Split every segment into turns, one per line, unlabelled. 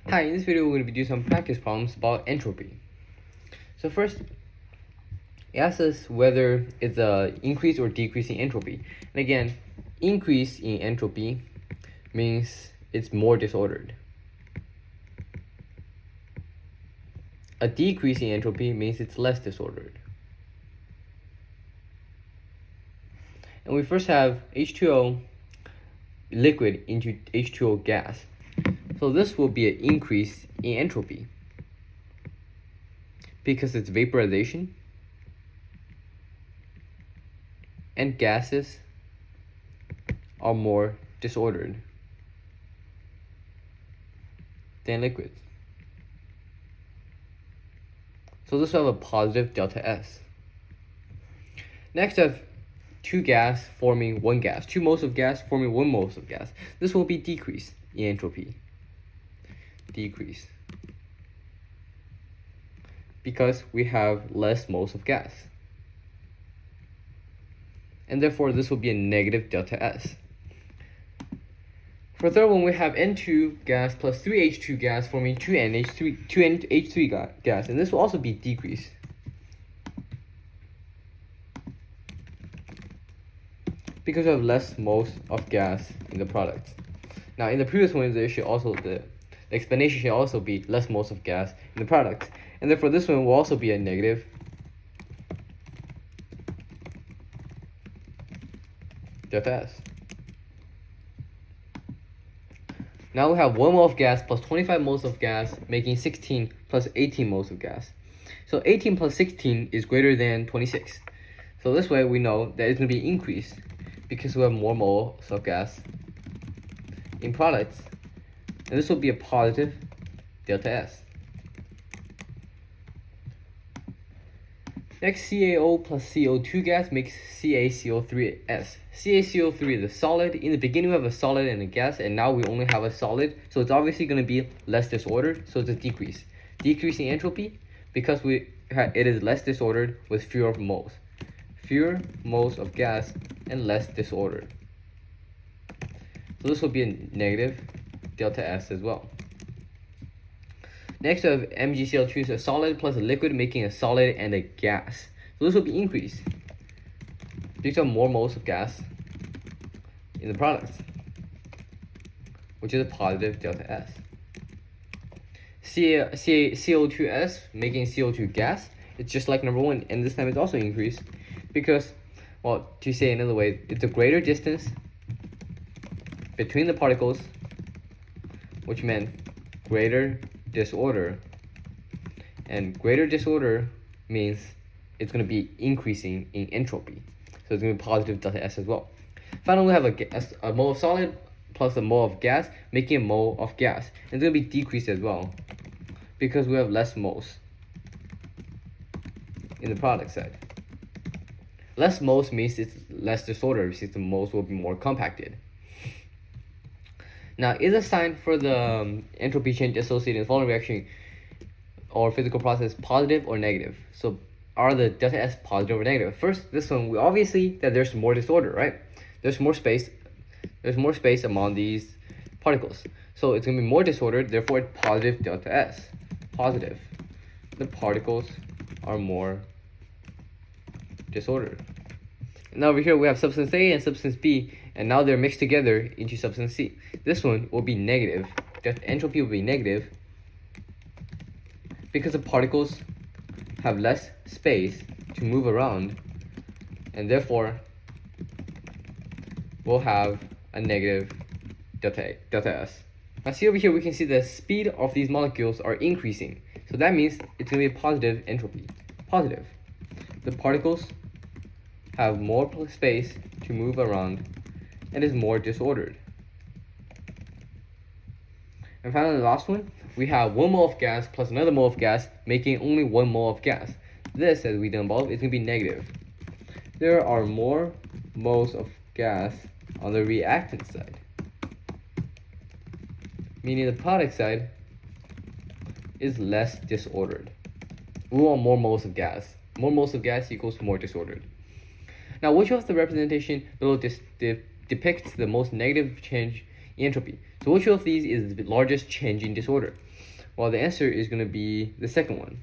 Hi, in this video we're going to be doing some practice problems about entropy. So first, it asks us whether it's a increase or decrease in entropy. And again, increase in entropy means it's more disordered. A decrease in entropy means it's less disordered. And we first have H2O liquid into H2O gas. So this will be an increase in entropy because it's vaporization and gases are more disordered than liquids. So this will have a positive delta S. Next, I have two gas forming one gas, two moles of gas forming one mole of gas. This will be decrease in entropy. Decrease. Because we have less moles of gas. And therefore this will be a negative delta S. For the third one, we have N2 gas plus 3H2 gas forming 2NH3 gas, and this will also be decrease. Because we have less moles of gas in the product. Now in the previous one, the explanation should also be less moles of gas in the product, and therefore this one will also be a negative delta S. Now we have 1 mole of gas plus 25 moles of gas, making 16 plus 18 moles of gas. So 18 plus 16 is greater than 26. So this way we know that it's going to be increased because we have more moles of gas in products. And this will be a positive delta S. Next, CaO plus CO2 gas makes CaCO3S. CaCO3 is a solid. In the beginning, we have a solid and a gas, and now we only have a solid. So it's obviously going to be less disordered, so it's a decrease. Decrease in entropy because it is less disordered with fewer moles. Fewer moles of gas and less disordered. So this will be a negative delta S as well. Next, we have MgCl2 is a solid plus a liquid, making a solid and a gas. So this will be increased because of more moles of gas in the product, which is a positive delta S. CO2S, making CO2 gas. It's just like number one, and this time it's also increased because, well, to say another way, it's a greater distance between the particles, which meant greater disorder, and greater disorder means it's going to be increasing in entropy, so it's going to be positive delta S as well. Finally, we have a mole of solid plus a mole of gas, making a mole of gas, and it's going to be decreased as well because we have less moles in the product side. Less moles means it's less disordered since the moles will be more compacted. Now, is a sign for the entropy change associated in the following reaction or physical process positive or negative? So are the delta S positive or negative? First, this one, we obviously that there's more disorder, right? There's more space among these particles. So it's going to be more disordered, therefore it's positive delta S. Positive. The particles are more disordered. Now over here we have substance A and substance B, and now they're mixed together into substance C. This one will be negative. The entropy will be negative because the particles have less space to move around, and therefore we'll have a negative delta S. Now see over here, we can see the speed of these molecules are increasing. So that means it's going to be a positive entropy. Positive. The particles have more space to move around and is more disordered. And finally, the last one, we have 1 mole of gas plus another mole of gas, making only 1 mole of gas. This, as we done above, is going to be negative. There are more moles of gas on the reactant side, meaning the product side is less disordered. We want more moles of gas. More moles of gas equals more disordered. Now, which of the representation below depicts the most negative change entropy. So which of these is the largest change in disorder? Well, the answer is going to be the second one.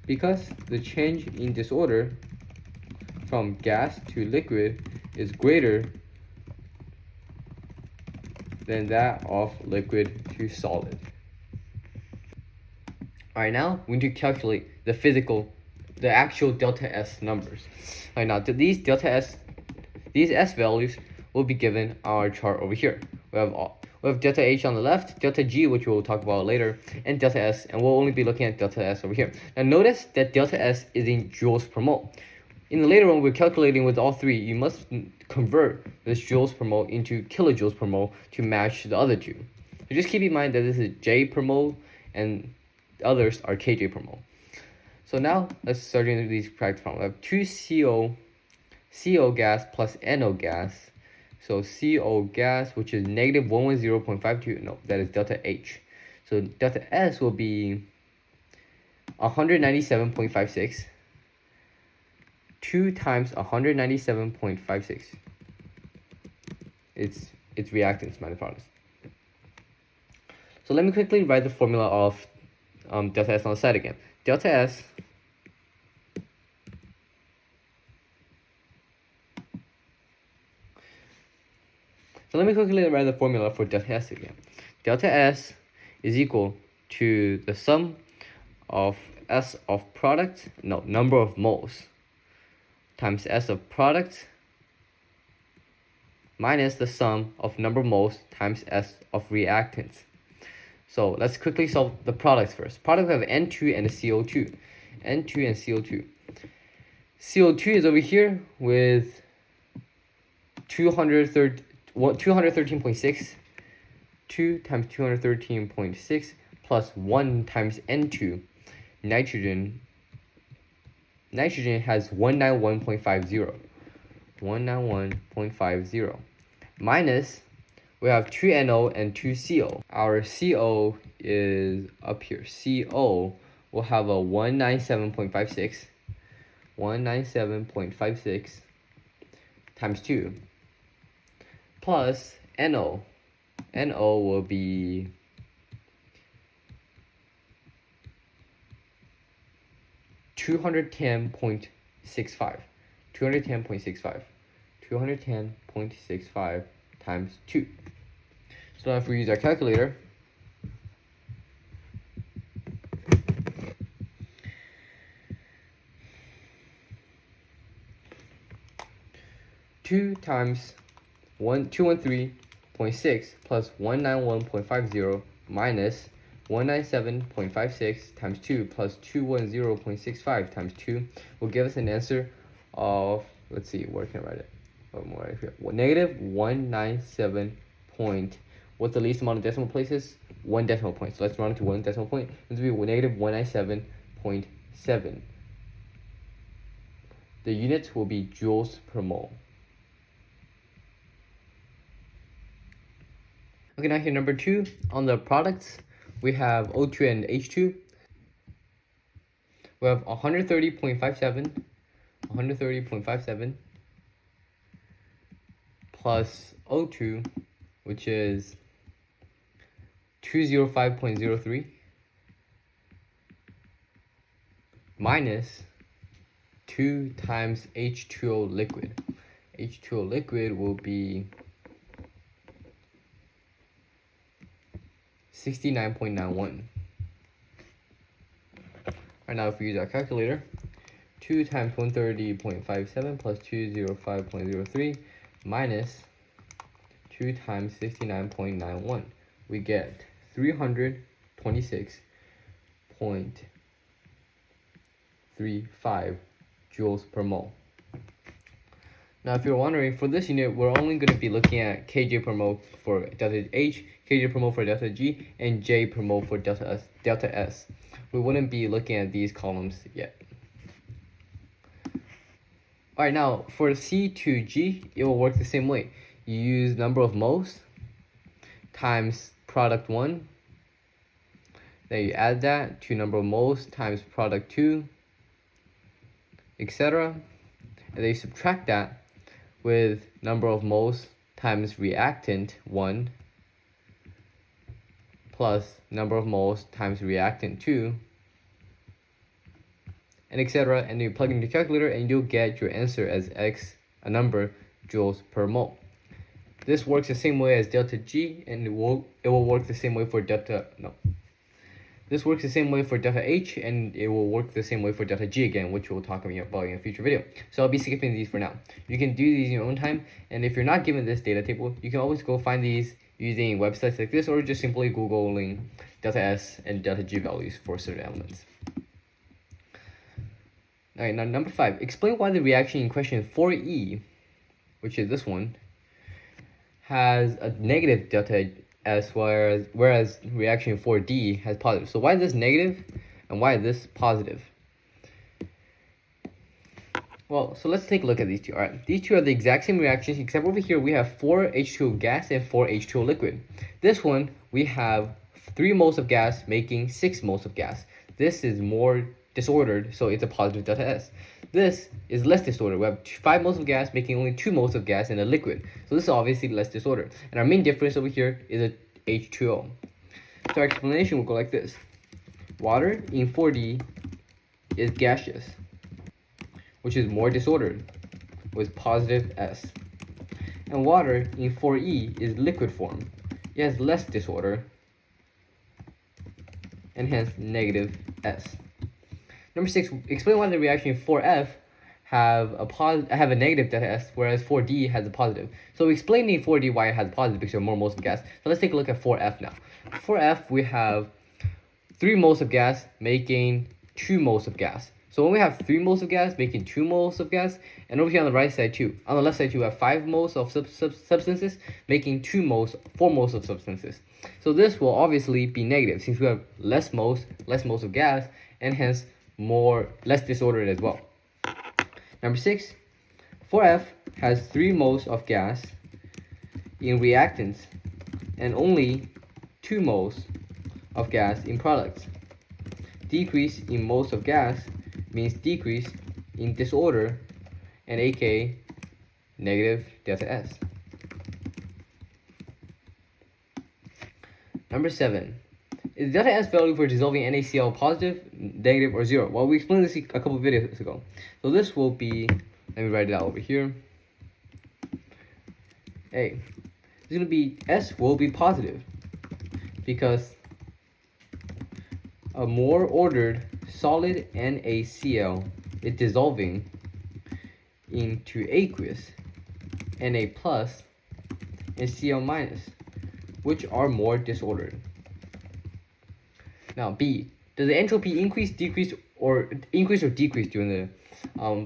Because the change in disorder from gas to liquid is greater than that of liquid to solid. Alright, now we need to calculate the actual delta S numbers. Alright, now these S values will be given on our chart over here. We have delta H on the left, delta G, which we'll talk about later, and delta S, and we'll only be looking at delta S over here. Now notice that delta S is in joules per mole. In the later one, we're calculating with all three. You must convert this joules per mole into kilojoules per mole to match the other two. So just keep in mind that this is J per mole and the others are kJ per mole. So now let's start doing these practice problems. We have 2 CO gas plus NO gas. So CO gas, which is negative 110.52. No, that is delta H. So delta S will be 197.56. 2 times 197.56. It's reactants minus products. So let me quickly write the formula of delta S on the side again. Delta S So let me quickly write the formula for delta S again. Delta S is equal to the sum of S of product, no, number of moles, times S of product minus the sum of number of moles times S of reactants. So let's quickly solve the products first. Product we have N2 and a CO2. N2 and CO2. CO2 is over here with 213.6. 2 times 213.6 plus 1 times N2. Nitrogen has 191.50. 191.50 minus we have 2 NO and 2 CO. Our CO is up here. CO will have a 197.56. 197.56 times 2 plus NO. NO will be 210.65. 210.65 times 2. So now if we use our calculator, two times 213.6 plus 191.50 minus 197.56 times 2 plus 210.65 times 2 will give us an answer of, let's see, where can I write it? Right here. Negative 197 point. What's the least amount of decimal places? 1 decimal point. So let's round it to 1 decimal point. This will be negative 197.7. The units will be joules per mole. Okay, now here number 2 on the products, we have O2 and H2. We have 130.57 plus O2, which is 205.03 minus 2 times H2O liquid. H2O liquid will be 69.91. Right now, if we use our calculator, 2 times 130.57 plus 205.03 minus 2 times 69.91, we get 326.35 joules per mole. Now, if you're wondering, for this unit, we're only going to be looking at kJ per mole for delta H, kJ per mole for delta G, and J per mole for delta S. We wouldn't be looking at these columns yet. Alright, now for C2G, it will work the same way. You use number of moles times product 1. Then you add that to number of moles times product 2 etc. And they subtract that with number of moles times reactant 1 plus number of moles times reactant 2, and etc. And you plug into the calculator and you'll get your answer as X, a number, joules per mole. This works the same way as delta G, and it will work the same way for This works the same way for delta H, and it will work the same way for delta G again, which we'll talk about in a future video. So I'll be skipping these for now. You can do these in your own time, and if you're not given this data table, you can always go find these using websites like this, or just simply Googling delta S and delta G values for certain elements. Alright, now number 5. Explain why the reaction in question 4E, which is this one, has a negative delta S, whereas reaction 4D has positive. So why is this negative and why is this positive? Well, so let's take a look at these two. Alright, these two are the exact same reactions, except over here we have 4 H2O gas and 4 H2O liquid. This one, we have 3 moles of gas making 6 moles of gas. This is more disordered, so it's a positive delta S. This is less disordered. We have 5 moles of gas making only 2 moles of gas in a liquid. So this is obviously less disordered. And our main difference over here is a H2O. So our explanation will go like this. Water in 4D is gaseous, which is more disordered, with positive S. And water in 4E is liquid form. It has less disorder, and hence negative S. Number 6, explain why the reaction in 4F have a negative delta S, whereas 4D has a positive. So explaining 4D why it has a positive because there are more moles of gas. So let's take a look at 4F now. 4F, we have 3 moles of gas making 2 moles of gas. So when we have 3 moles of gas making 2 moles of gas, and over here on the right side too, on the left side too, we have 5 moles of substances making 4 moles of substances. So this will obviously be negative since we have less moles of gas, and hence less disordered as well. Number 6, 4F has 3 moles of gas in reactants and only 2 moles of gas in products. Decrease in moles of gas means decrease in disorder, and aka negative delta S. Number 7. Is delta S value for dissolving NaCl positive, negative, or 0? Well, we explained this a couple of videos ago. So this will be, let me write it out over here. This is going to be, S will be positive because a more ordered solid NaCl is dissolving into aqueous Na plus and Cl minus, which are more disordered. Now B, does the entropy increase, decrease, or decrease during the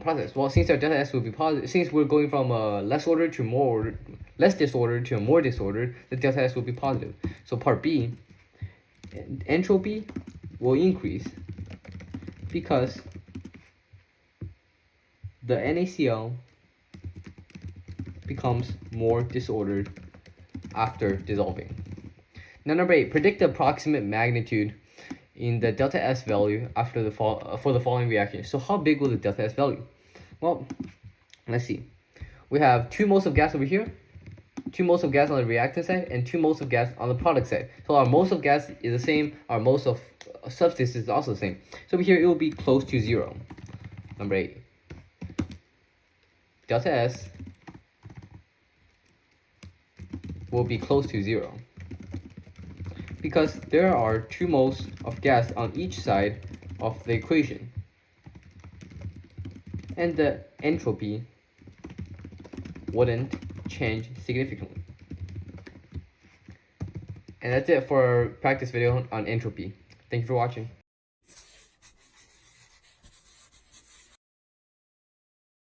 process? Well, since our delta S will be positive, since we're going from less disordered to a more disordered, the delta S will be positive. So part B, entropy will increase because the NaCl becomes more disordered after dissolving. Now number 8, predict the approximate magnitude in the delta S value after for the following reaction. So how big will the delta S value? Well, let's see. We have 2 moles of gas over here, 2 moles of gas on the reactant side, and 2 moles of gas on the product side. So our moles of gas is the same, our moles of substance is also the same. So over here it will be close to 0. Number 8. Delta S will be close to 0. Because there are 2 moles of gas on each side of the equation. And the entropy wouldn't change significantly. And that's it for our practice video on entropy. Thank you for watching.